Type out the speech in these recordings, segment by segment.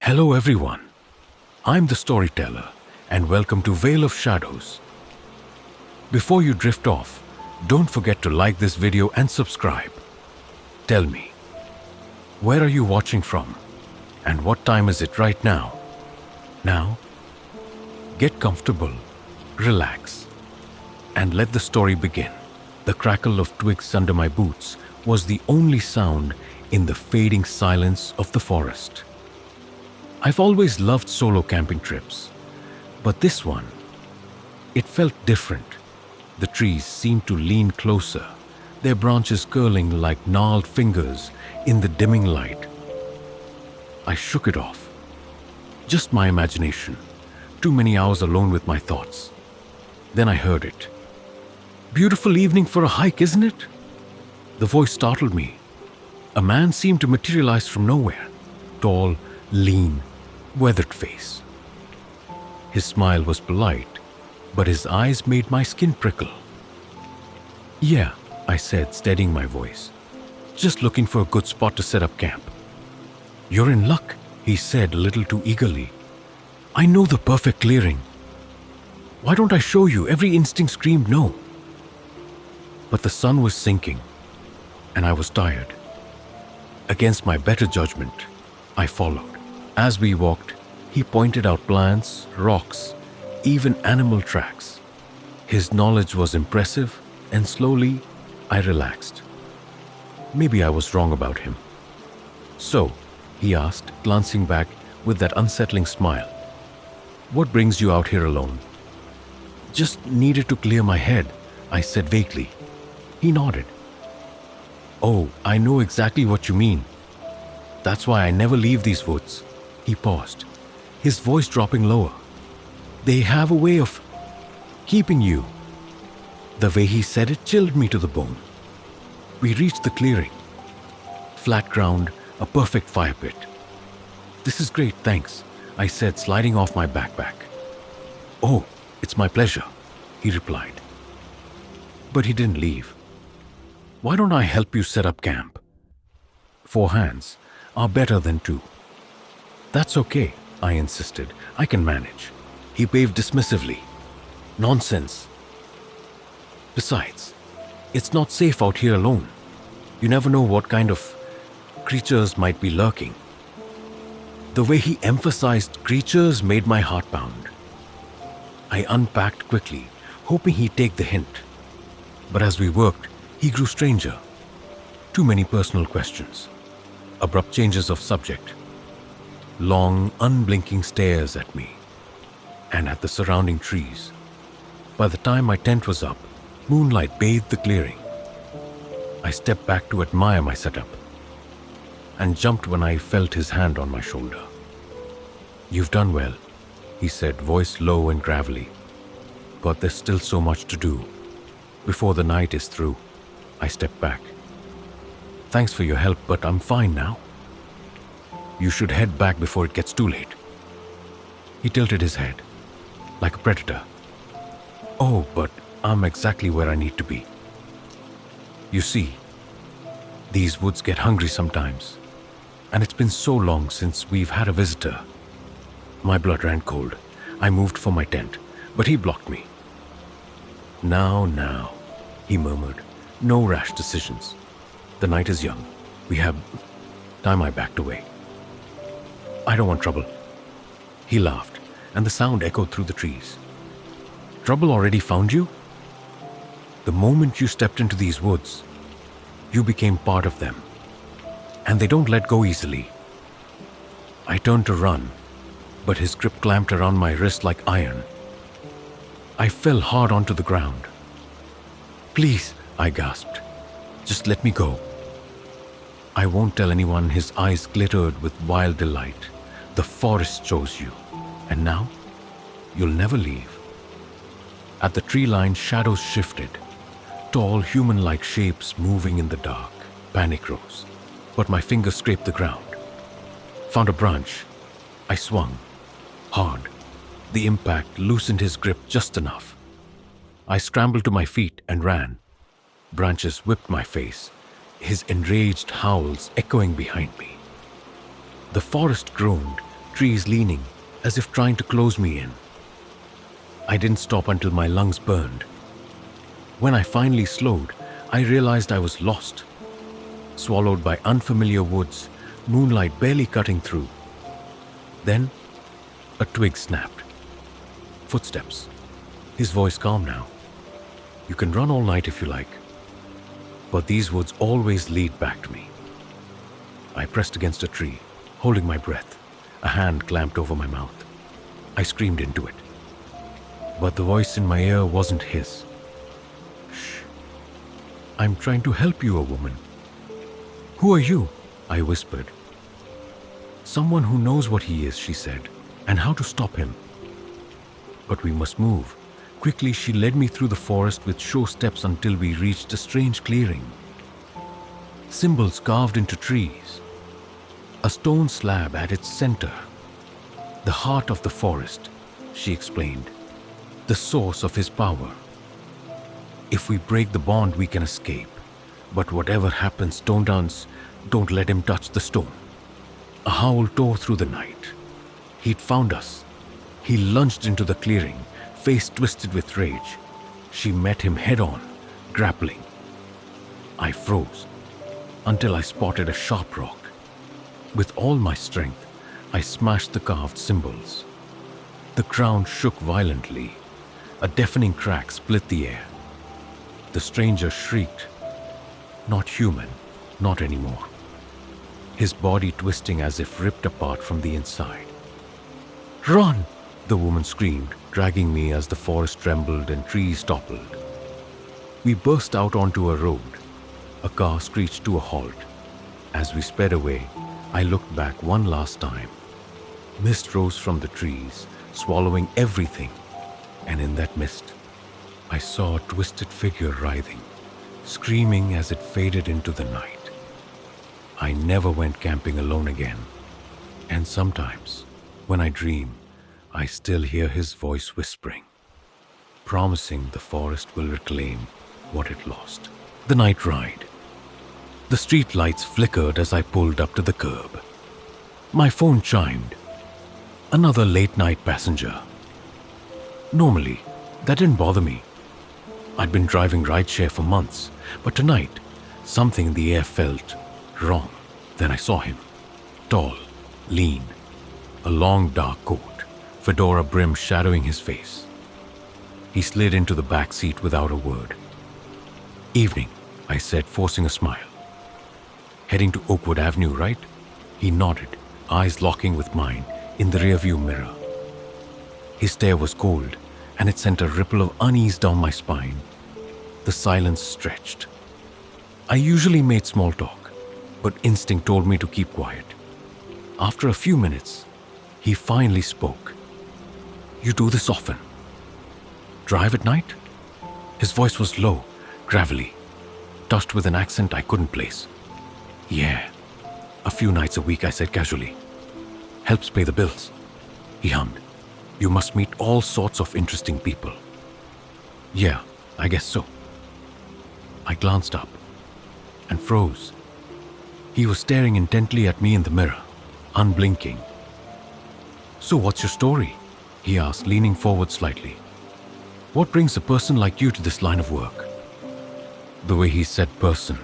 Hello, everyone. I'm the storyteller, and welcome to Vale of Shadows. Before you drift off, don't forget to like this video and subscribe. Tell me, where are you watching from? And what time is it right now? Now, get comfortable, relax, and let the story begin. The crackle of twigs under my boots was the only sound in the fading silence of the forest. I've always loved solo camping trips, but this one, it felt different. The trees seemed to lean closer, their branches curling like gnarled fingers in the dimming light. I shook it off. Just my imagination. Too many hours alone with my thoughts. Then I heard it. "Beautiful evening for a hike, isn't it?" The voice startled me. A man seemed to materialize from nowhere. Tall, lean, weathered face. His smile was polite, but his eyes made my skin prickle. "Yeah," I said, steadying my voice. "Just looking for a good spot to set up camp." "You're in luck," he said a little too eagerly. "I know the perfect clearing. Why don't I show you?" Every instinct screamed no. But the sun was sinking, and I was tired. Against my better judgment, I followed. As we walked, he pointed out plants, rocks, even animal tracks. His knowledge was impressive, and slowly I relaxed. Maybe I was wrong about him. "So," he asked, glancing back with that unsettling smile, "what brings you out here alone?" "Just needed to clear my head," I said vaguely. He nodded. "Oh, I know exactly what you mean. That's why I never leave these woods." He paused, his voice dropping lower. "They have a way of keeping you." The way he said it chilled me to the bone. We reached the clearing. Flat ground, a perfect fire pit. "This is great, thanks," I said, sliding off my backpack. "Oh, it's my pleasure," he replied. But he didn't leave. "Why don't I help you set up camp? 4 hands are better than 2. "That's okay," I insisted. "I can manage." He waved dismissively. "Nonsense. Besides, it's not safe out here alone. You never know what kind of creatures might be lurking." The way he emphasized creatures made my heart pound. I unpacked quickly, hoping he'd take the hint. But as we worked, he grew stranger. Too many personal questions. Abrupt changes of subject. Long, unblinking stares at me and at the surrounding trees. By the time my tent was up, moonlight bathed the clearing. I stepped back to admire my setup and jumped when I felt his hand on my shoulder. "You've done well," he said, voice low and gravelly. "But there's still so much to do. Before the night is through." I stepped back. "Thanks for your help, but I'm fine now. You should head back before it gets too late." He tilted his head, like a predator. "Oh, but I'm exactly where I need to be. You see, these woods get hungry sometimes, and it's been so long since we've had a visitor." My blood ran cold. I moved for my tent, but he blocked me. Now, he murmured. "No rash decisions. The night is young. We have time." I backed away. "I don't want trouble." He laughed, and the sound echoed through the trees. "Trouble already found you? The moment you stepped into these woods, you became part of them, and they don't let go easily." I turned to run, but his grip clamped around my wrist like iron. I fell hard onto the ground. "Please," I gasped. "Just let me go." "I won't tell anyone." His eyes glittered with wild delight. "The forest chose you, and now you'll never leave." At the tree line, shadows shifted. Tall, human-like shapes moving in the dark. Panic rose, but my fingers scraped the ground. Found a branch. I swung. Hard. The impact loosened his grip just enough. I scrambled to my feet and ran. Branches whipped my face, his enraged howls echoing behind me. The forest groaned, trees leaning as if trying to close me in. I didn't stop until my lungs burned. When I finally slowed, I realized I was lost, swallowed by unfamiliar woods, moonlight barely cutting through. Then, a twig snapped. Footsteps. His voice calm now. You can run all night if you like, but these woods always lead back to me. I pressed against a tree, holding my breath, a hand clamped over my mouth. I screamed into it, but the voice in my ear wasn't his. Shh. I'm trying to help you, a woman. Who are you? I whispered. Someone who knows what he is, she said, and how to stop him. But we must move. Quickly, she led me through the forest with sure steps until we reached a strange clearing. Symbols carved into trees. A stone slab at its center. The heart of the forest, she explained. The source of his power. If we break the bond, we can escape. But whatever happens, don't let him touch the stone. A howl tore through the night. He'd found us. He lunged into the clearing, face twisted with rage. She met him head-on, grappling. I froze until I spotted a sharp rock. With all my strength, I smashed the carved symbols. The ground shook violently. A deafening crack split the air. The stranger shrieked. Not human, not anymore. His body twisting as if ripped apart from the inside. Run! The woman screamed, dragging me as the forest trembled and trees toppled. We burst out onto a road. A car screeched to a halt. As we sped away, I looked back one last time. Mist rose from the trees, swallowing everything, and in that mist, I saw a twisted figure writhing, screaming as it faded into the night. I never went camping alone again, and sometimes, when I dream, I still hear his voice whispering, promising the forest will reclaim what it lost. The night ride. The street lights flickered as I pulled up to the curb. My phone chimed. Another late-night passenger. Normally, that didn't bother me. I'd been driving rideshare for months, but tonight, something in the air felt wrong. Then I saw him. Tall, lean, a long dark coat, fedora brim shadowing his face. He slid into the back seat without a word. Evening, I said, forcing a smile. Heading to Oakwood Avenue, right? He nodded, eyes locking with mine in the rearview mirror. His stare was cold, and it sent a ripple of unease down my spine. The silence stretched. I usually made small talk, but instinct told me to keep quiet. After a few minutes, he finally spoke. You do this often? Drive at night? His voice was low, gravelly, touched with an accent I couldn't place. Yeah, a few nights a week, I said casually. Helps pay the bills. He hummed. You must meet all sorts of interesting people. Yeah, I guess so. I glanced up and froze. He was staring intently at me in the mirror, unblinking. So what's your story? He asked, leaning forward slightly. What brings a person like you to this line of work? The way he said person,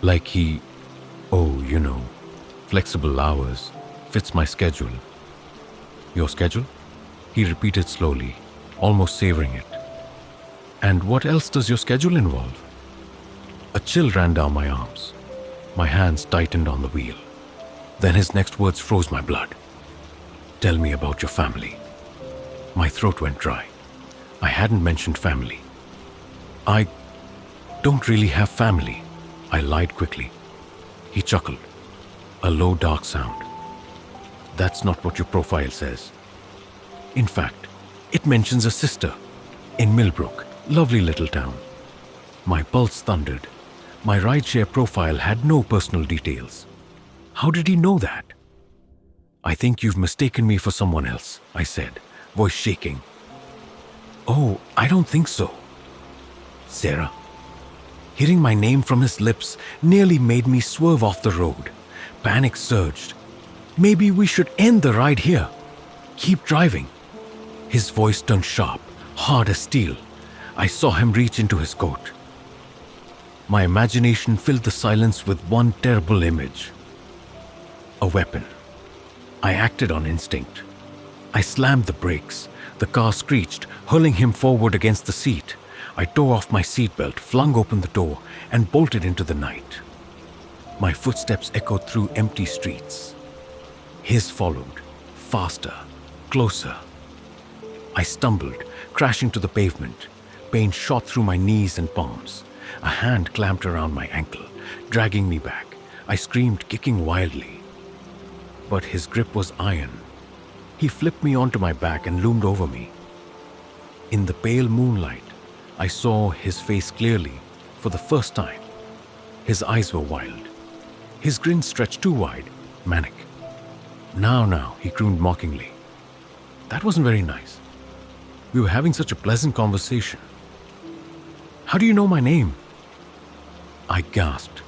like he, flexible hours, fits my schedule. Your schedule? He repeated slowly, almost savoring it. And what else does your schedule involve? A chill ran down my arms. My hands tightened on the wheel. Then his next words froze my blood. Tell me about your family. My throat went dry. I hadn't mentioned family. I don't really have family, I lied quickly. He chuckled. A low, dark sound. That's not what your profile says. In fact, it mentions a sister in Millbrook, lovely little town. My pulse thundered. My rideshare profile had no personal details. How did he know that? I think you've mistaken me for someone else, I said, voice shaking. Oh, I don't think so. Sarah. Hearing my name from his lips nearly made me swerve off the road. Panic surged. Maybe we should end the ride here. Keep driving. His voice turned sharp, hard as steel. I saw him reach into his coat. My imagination filled the silence with one terrible image. A weapon. I acted on instinct. I slammed the brakes. The car screeched, hurling him forward against the seat. I tore off my seatbelt, flung open the door, and bolted into the night. My footsteps echoed through empty streets. His followed, faster, closer. I stumbled, crashing to the pavement. Pain shot through my knees and palms. A hand clamped around my ankle, dragging me back. I screamed, kicking wildly. But his grip was iron. He flipped me onto my back and loomed over me. In the pale moonlight, I saw his face clearly for the first time. His eyes were wild. His grin stretched too wide, manic. Now, he crooned mockingly. That wasn't very nice. We were having such a pleasant conversation. How do you know my name? I gasped.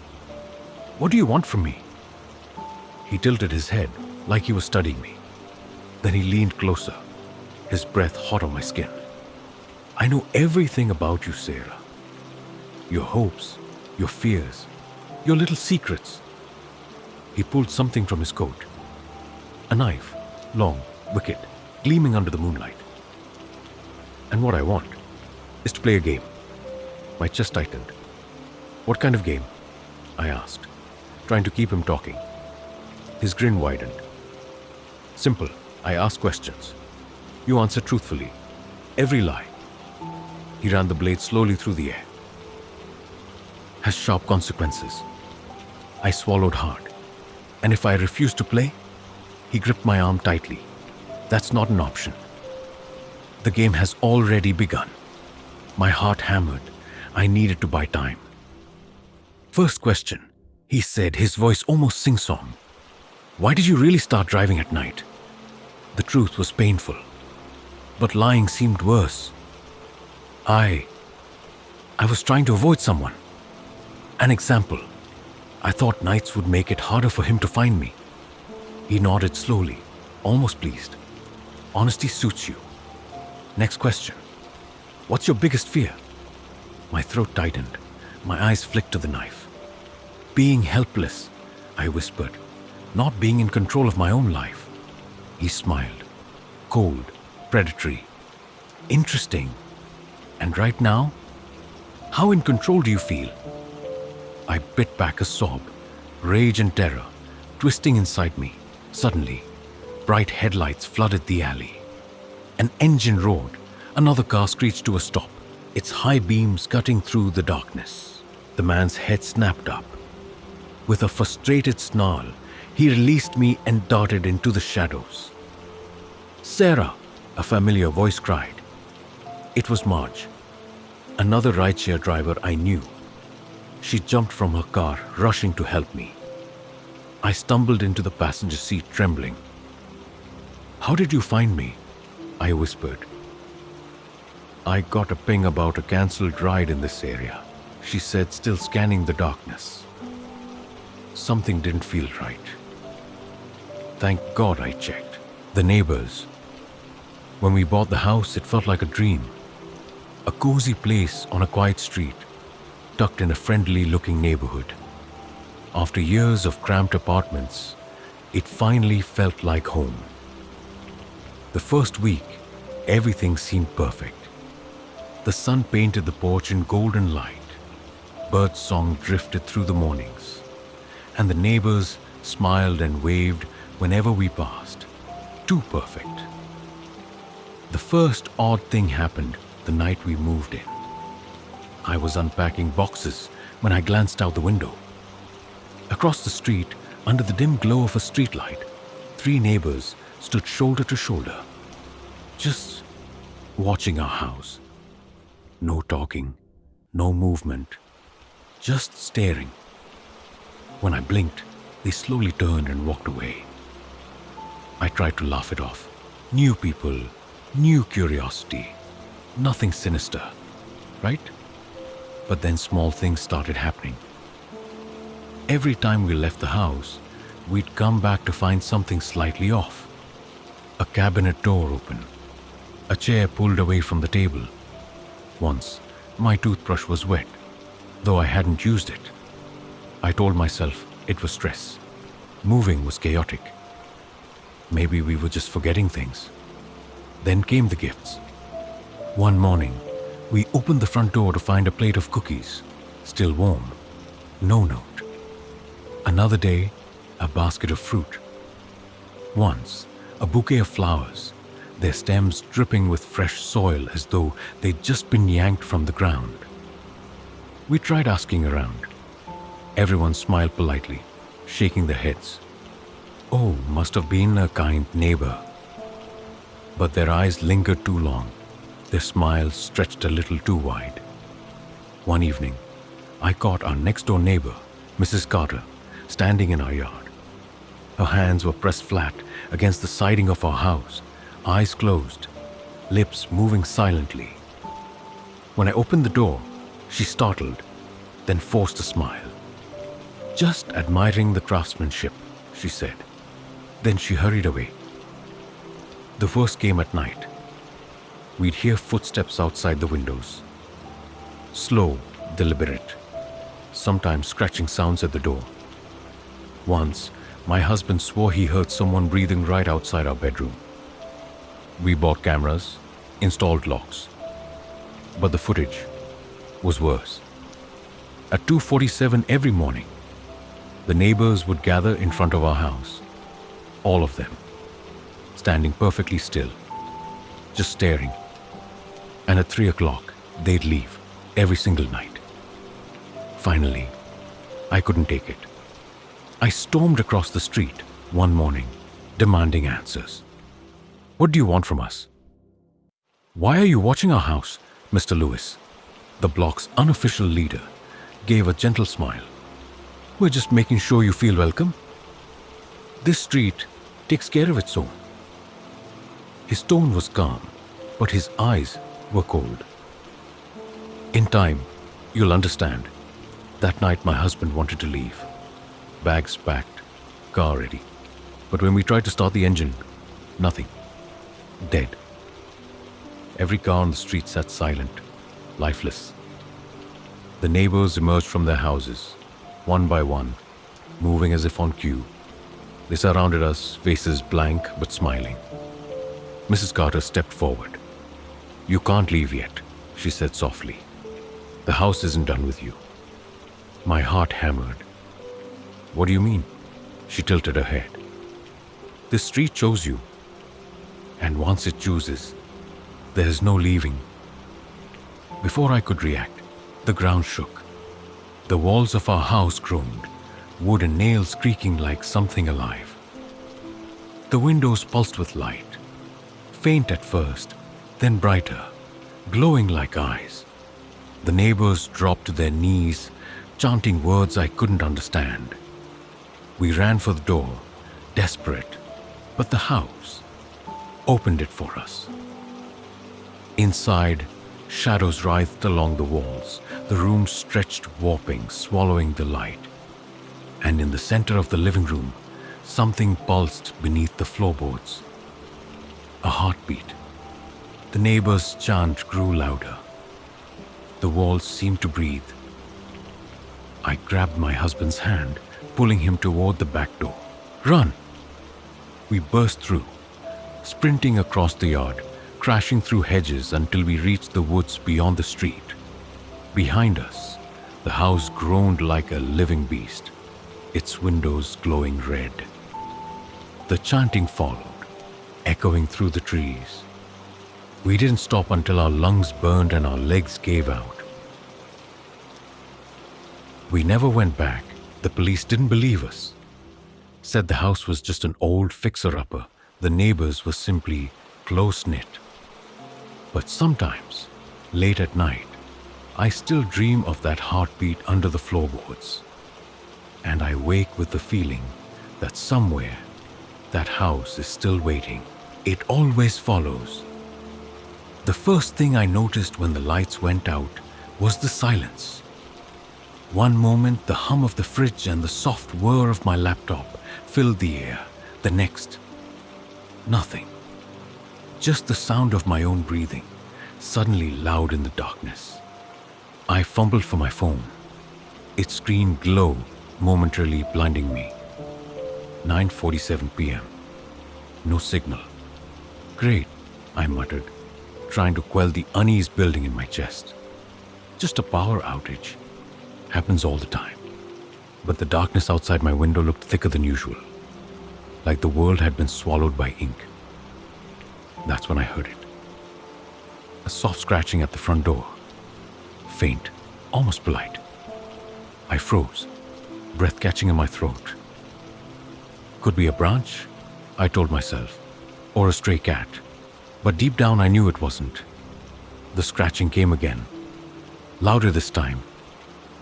What do you want from me? He tilted his head like he was studying me. Then he leaned closer, his breath hot on my skin. I know everything about you, Sarah. Your hopes, your fears, your little secrets. He pulled something from his coat. A knife, long, wicked, gleaming under the moonlight. And what I want is to play a game. My chest tightened. What kind of game? I asked, trying to keep him talking. His grin widened. Simple. I ask questions. You answer truthfully. Every lie. He ran the blade slowly through the air. Has sharp consequences. I swallowed hard. And if I refused to play, he gripped my arm tightly. That's not an option. The game has already begun. My heart hammered. I needed to buy time. First question, he said, his voice almost sing-song. Why did you really start driving at night? The truth was painful, but lying seemed worse. I was trying to avoid someone. An example. I thought nights would make it harder for him to find me. He nodded slowly, almost pleased. Honesty suits you. Next question. What's your biggest fear? My throat tightened. My eyes flicked to the knife. Being helpless, I whispered. Not being in control of my own life. He smiled. Cold, predatory. Interesting. And right now? How in control do you feel? I bit back a sob, rage and terror, twisting inside me. Suddenly, bright headlights flooded the alley. An engine roared. Another car screeched to a stop, its high beams cutting through the darkness. The man's head snapped up. With a frustrated snarl, he released me and darted into the shadows. Sarah, a familiar voice cried. It was Marge, another rideshare driver I knew. She jumped from her car, rushing to help me. I stumbled into the passenger seat, trembling. How did you find me? I whispered. I got a ping about a cancelled ride in this area, she said, still scanning the darkness. Something didn't feel right. Thank God I checked. The neighbors. When we bought the house, it felt like a dream. A cozy place on a quiet street, tucked in a friendly-looking neighborhood. After years of cramped apartments, it finally felt like home. The first week, everything seemed perfect. The sun painted the porch in golden light. Birdsong drifted through the mornings, and the neighbors smiled and waved whenever we passed. Too perfect. The first odd thing happened the night we moved in. I was unpacking boxes when I glanced out the window. Across the street, under the dim glow of a streetlight, 3 neighbors stood shoulder to shoulder, just watching our house. No talking, no movement, just staring. When I blinked, they slowly turned and walked away. I tried to laugh it off. New people, new curiosity, nothing sinister, right? But then small things started happening. Every time we left the house, we'd come back to find something slightly off. A cabinet door open, a chair pulled away from the table. Once, my toothbrush was wet, though I hadn't used it. I told myself it was stress. Moving was chaotic. Maybe we were just forgetting things. Then came the gifts. One morning, we opened the front door to find a plate of cookies, still warm. No note. Another day, a basket of fruit. Once, a bouquet of flowers, their stems dripping with fresh soil as though they'd just been yanked from the ground. We tried asking around. Everyone smiled politely, shaking their heads. Oh, must have been a kind neighbor. But their eyes lingered too long. Their smiles stretched a little too wide. One evening, I caught our next-door neighbor, Mrs. Carter, standing in our yard. Her hands were pressed flat against the siding of our house, eyes closed, lips moving silently. When I opened the door, she startled, then forced a smile. "Just admiring the craftsmanship," she said. Then she hurried away. The worst came at night. We'd hear footsteps outside the windows. Slow, deliberate, sometimes scratching sounds at the door. Once, my husband swore he heard someone breathing right outside our bedroom. We bought cameras, installed locks. But the footage was worse. At 2:47 every morning, the neighbors would gather in front of our house. All of them, standing perfectly still, just staring. And at 3 o'clock, they'd leave, every single night. Finally, I couldn't take it. I stormed across the street one morning, demanding answers. "What do you want from us? Why are you watching our house, Mr. Lewis?" The block's unofficial leader gave a gentle smile. "We're just making sure you feel welcome. This street takes care of its own." His tone was calm, but his eyes were cold. "In time, you'll understand." That night my husband wanted to leave. Bags packed, car ready. But when we tried to start the engine, nothing. Dead. Every car on the street sat silent, lifeless. The neighbors emerged from their houses, one by one, moving as if on cue. They surrounded us, faces blank but smiling. Mrs. Carter stepped forward. "You can't leave yet," she said softly. "The house isn't done with you." My heart hammered. "What do you mean?" She tilted her head. "This street chose you. And once it chooses, there's no leaving." Before I could react, the ground shook. The walls of our house groaned, wood and nails creaking like something alive. The windows pulsed with light, faint at first, then brighter, glowing like eyes. The neighbors dropped to their knees, chanting words I couldn't understand. We ran for the door, desperate, but the house opened it for us. Inside, shadows writhed along the walls. The room stretched, warping, swallowing the light. And in the center of the living room, something pulsed beneath the floorboards. A heartbeat. The neighbors' chant grew louder. The walls seemed to breathe. I grabbed my husband's hand, pulling him toward the back door. "Run!" We burst through, sprinting across the yard, crashing through hedges until we reached the woods beyond the street. Behind us, the house groaned like a living beast, its windows glowing red. The chanting followed, echoing through the trees. We didn't stop until our lungs burned and our legs gave out. We never went back. The police didn't believe us. Said the house was just an old fixer-upper. The neighbors were simply close-knit. But sometimes, late at night, I still dream of that heartbeat under the floorboards. And I wake with the feeling that somewhere, that house is still waiting. It always follows. The first thing I noticed when the lights went out was the silence. One moment, the hum of the fridge and the soft whir of my laptop filled the air. The next, nothing. Just the sound of my own breathing, suddenly loud in the darkness. I fumbled for my phone. Its screen glowed, momentarily blinding me. 9:47 p.m. No signal. Great, I muttered, trying to quell the unease building in my chest. Just a power outage. Happens all the time. But the darkness outside my window looked thicker than usual, like the world had been swallowed by ink. That's when I heard it. A soft scratching at the front door. Faint, almost polite. I froze, breath catching in my throat. Could be a branch, I told myself, or a stray cat. But deep down I knew it wasn't. The scratching came again, louder this time.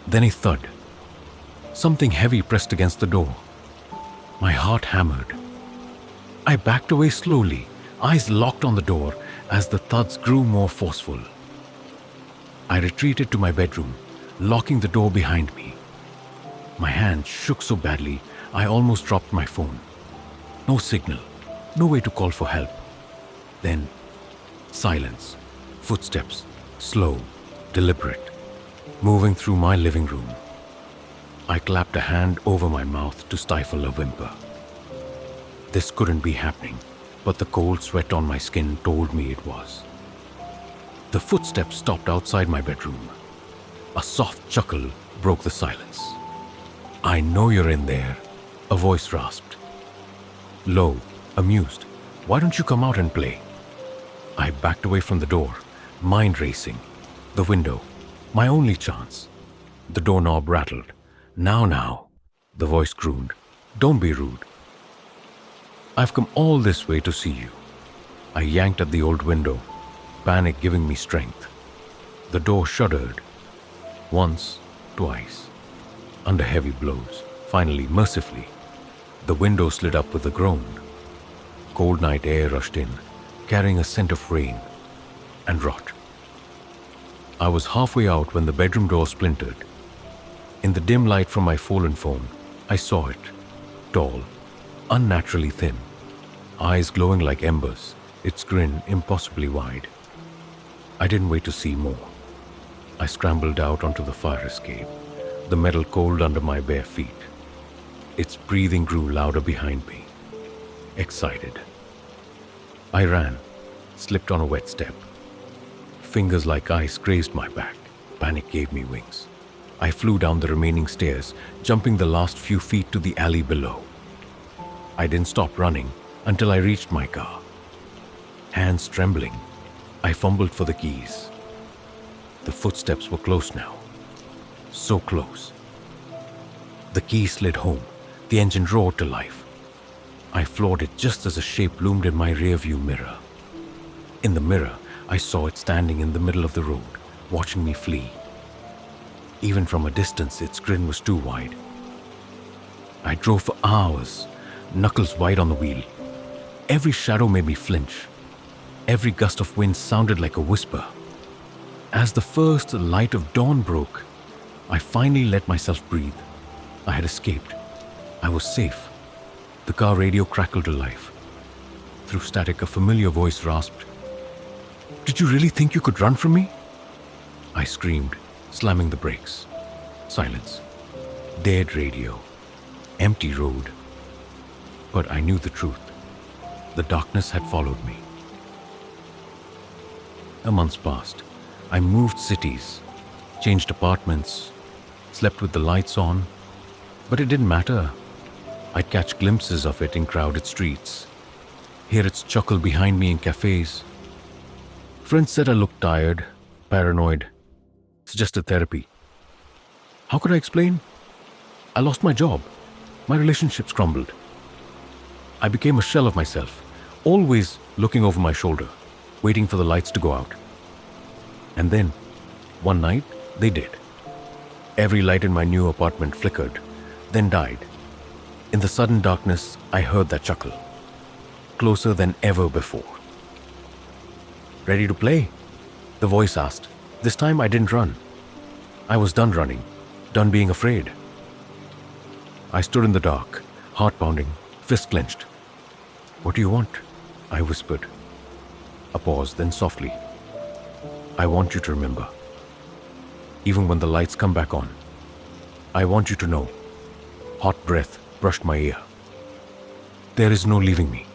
Then a thud. Something heavy pressed against the door. My heart hammered. I backed away slowly, eyes locked on the door as the thuds grew more forceful. I retreated to my bedroom, locking the door behind me. My hand shook so badly, I almost dropped my phone. No signal, no way to call for help. Then, silence, footsteps, slow, deliberate, moving through my living room. I clapped a hand over my mouth to stifle a whimper. This couldn't be happening, but the cold sweat on my skin told me it was. The footsteps stopped outside my bedroom. A soft chuckle broke the silence. "I know you're in there," a voice rasped. Low, amused, "Why don't you come out and play?" I backed away from the door, mind racing. The window, my only chance. The doorknob rattled. Now, the voice crooned. "Don't be rude. I've come all this way to see you." I yanked at the old window, panic giving me strength. The door shuddered. Once, twice, under heavy blows. Finally, mercifully, the window slid up with a groan. Cold night air rushed in, carrying a scent of rain and rot. I was halfway out when the bedroom door splintered. In the dim light from my fallen phone, I saw it, tall, unnaturally thin, eyes glowing like embers, its grin impossibly wide. I didn't wait to see more. I scrambled out onto the fire escape, the metal cold under my bare feet. Its breathing grew louder behind me. Excited. I ran, slipped on a wet step. Fingers like ice grazed my back. Panic gave me wings. I flew down the remaining stairs, jumping the last few feet to the alley below. I didn't stop running until I reached my car. Hands trembling, I fumbled for the keys. The footsteps were close now. So close. The key slid home. The engine roared to life. I floored it just as a shape loomed in my rearview mirror. In the mirror, I saw it standing in the middle of the road, watching me flee. Even from a distance, its grin was too wide. I drove for hours, knuckles wide on the wheel. Every shadow made me flinch. Every gust of wind sounded like a whisper. As the first light of dawn broke, I finally let myself breathe. I had escaped. I was safe. The car radio crackled to life. Through static, a familiar voice rasped, "Did you really think you could run from me?" I screamed, slamming the brakes. Silence. Dead radio. Empty road. But I knew the truth. The darkness had followed me. A month passed. I moved cities, changed apartments, slept with the lights on, but it didn't matter. I'd catch glimpses of it in crowded streets, hear its chuckle behind me in cafes. Friends said I looked tired, paranoid. It's just a therapy. How could I explain? I lost my job. My relationships crumbled. I became a shell of myself, always looking over my shoulder, waiting for the lights to go out. And then, one night, they did. Every light in my new apartment flickered, then died. In the sudden darkness, I heard that chuckle, closer than ever before. "Ready to play?" the voice asked. This time I didn't run. I was done running, Done being afraid. I stood in the dark, heart pounding, fist clenched. What do you want? I whispered. A pause, then softly. I want you to remember. Even when the lights come back on, I want you to know. Hot breath brushed my ear. There is no leaving me.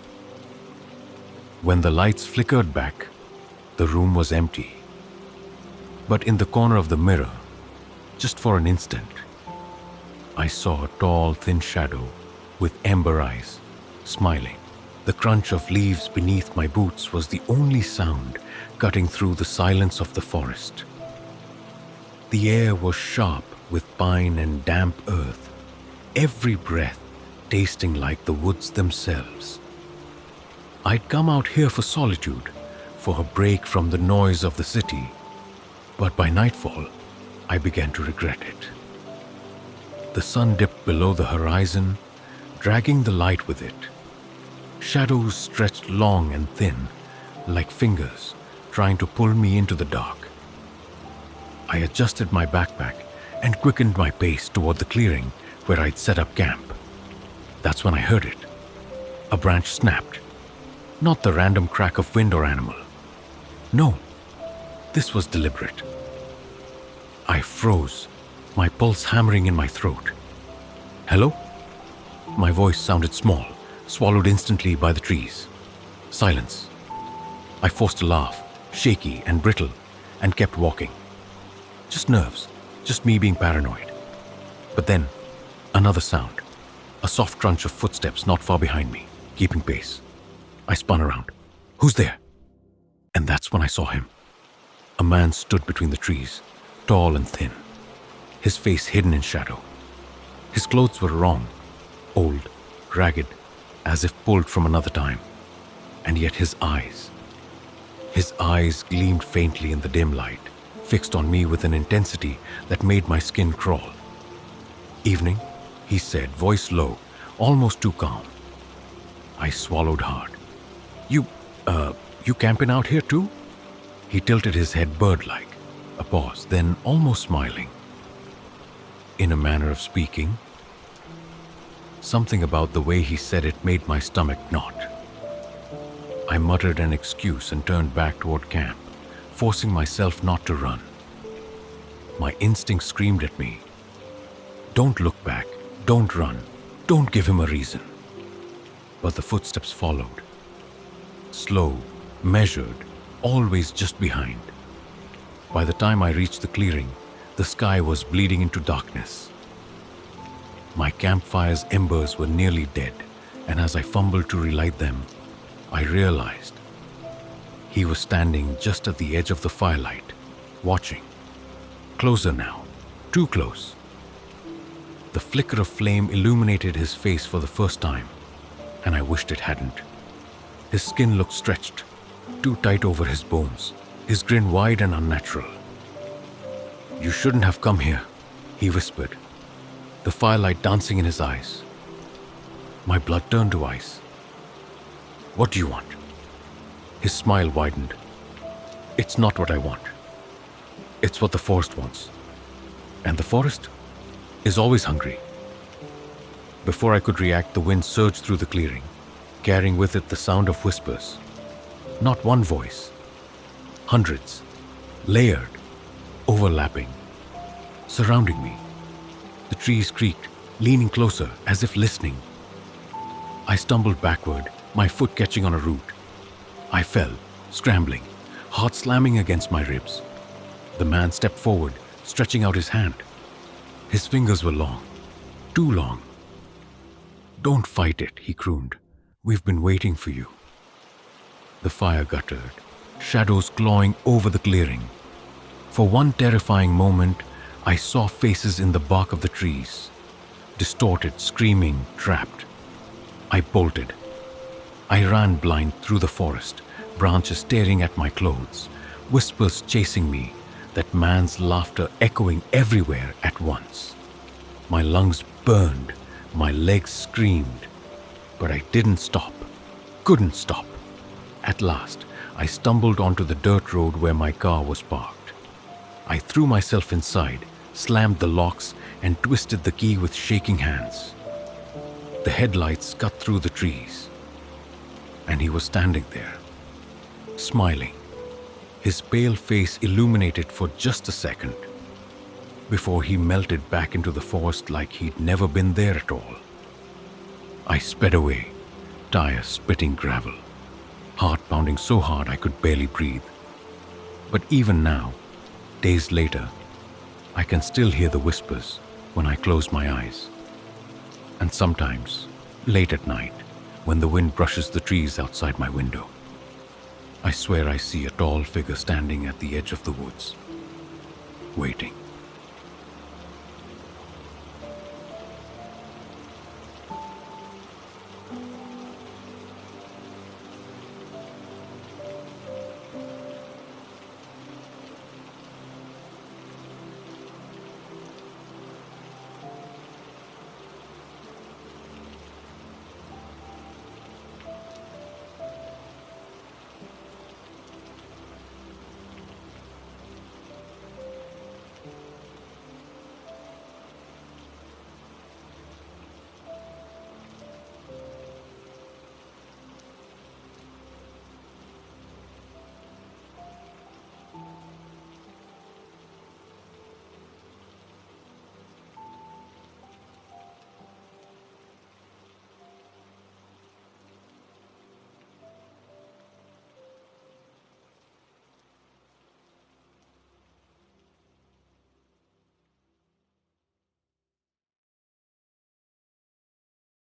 When the lights flickered back, the room was empty. But in the corner of the mirror, just for an instant, I saw a tall, thin shadow with ember eyes, smiling. The crunch of leaves beneath my boots was the only sound cutting through the silence of the forest. The air was sharp with pine and damp earth, every breath tasting like the woods themselves. I'd come out here for solitude, for a break from the noise of the city, but by nightfall, I began to regret it. The sun dipped below the horizon, dragging the light with it. Shadows stretched long and thin, like fingers trying to pull me into the dark. I adjusted my backpack and quickened my pace toward the clearing where I'd set up camp. That's when I heard it. A branch snapped. Not the random crack of wind or animal. No, this was deliberate. I froze, my pulse hammering in my throat. Hello? My voice sounded small, swallowed instantly by the trees. Silence. I forced a laugh, shaky and brittle, and kept walking. Just nerves, just me being paranoid. But then, another sound. A soft crunch of footsteps not far behind me, keeping pace. I spun around. Who's there? And that's when I saw him. A man stood between the trees, tall and thin, his face hidden in shadow. His clothes were wrong, old, ragged, as if pulled from another time. And yet his eyes gleamed faintly in the dim light, fixed on me with an intensity that made my skin crawl. Evening, he said, voice low, almost too calm. I swallowed hard. You camping out here too? He tilted his head bird-like, a pause, then almost smiling. In a manner of speaking, something about the way he said it made my stomach knot. I muttered an excuse and turned back toward camp, forcing myself not to run. My instinct screamed at me. Don't look back, don't run, don't give him a reason. But the footsteps followed. Slow, measured, always just behind. By the time I reached the clearing, the sky was bleeding into darkness. My campfire's embers were nearly dead, and as I fumbled to relight them, I realized he was standing just at the edge of the firelight, watching. Closer now, too close. The flicker of flame illuminated his face for the first time, and I wished it hadn't. His skin looked stretched, too tight over his bones, his grin wide and unnatural. You shouldn't have come here, he whispered, the firelight dancing in his eyes. My blood turned to ice. What do you want? His smile widened. It's not what I want. It's what the forest wants. And the forest is always hungry. Before I could react, the wind surged through the clearing, carrying with it the sound of whispers. Not one voice. Hundreds. Layered. Overlapping. Surrounding me. The trees creaked, leaning closer as if listening. I stumbled backward, my foot catching on a root. I fell, scrambling, heart slamming against my ribs. The man stepped forward, stretching out his hand. His fingers were long, too long. Don't fight it, he crooned. We've been waiting for you. The fire guttered, shadows clawing over the clearing. For one terrifying moment, I saw faces in the bark of the trees, distorted, screaming, trapped. I bolted. I ran blind through the forest, branches tearing at my clothes, whispers chasing me, that man's laughter echoing everywhere at once. My lungs burned, my legs screamed, but I didn't stop, couldn't stop. At last, I stumbled onto the dirt road where my car was parked. I threw myself inside, slammed the locks, and twisted the key with shaking hands. The headlights cut through the trees, and he was standing there, smiling, his pale face illuminated for just a second, before he melted back into the forest like he'd never been there at all. I sped away, tires spitting gravel, heart pounding so hard I could barely breathe. But even now, days later, I can still hear the whispers when I close my eyes. And sometimes, late at night, when the wind brushes the trees outside my window, I swear I see a tall figure standing at the edge of the woods, waiting.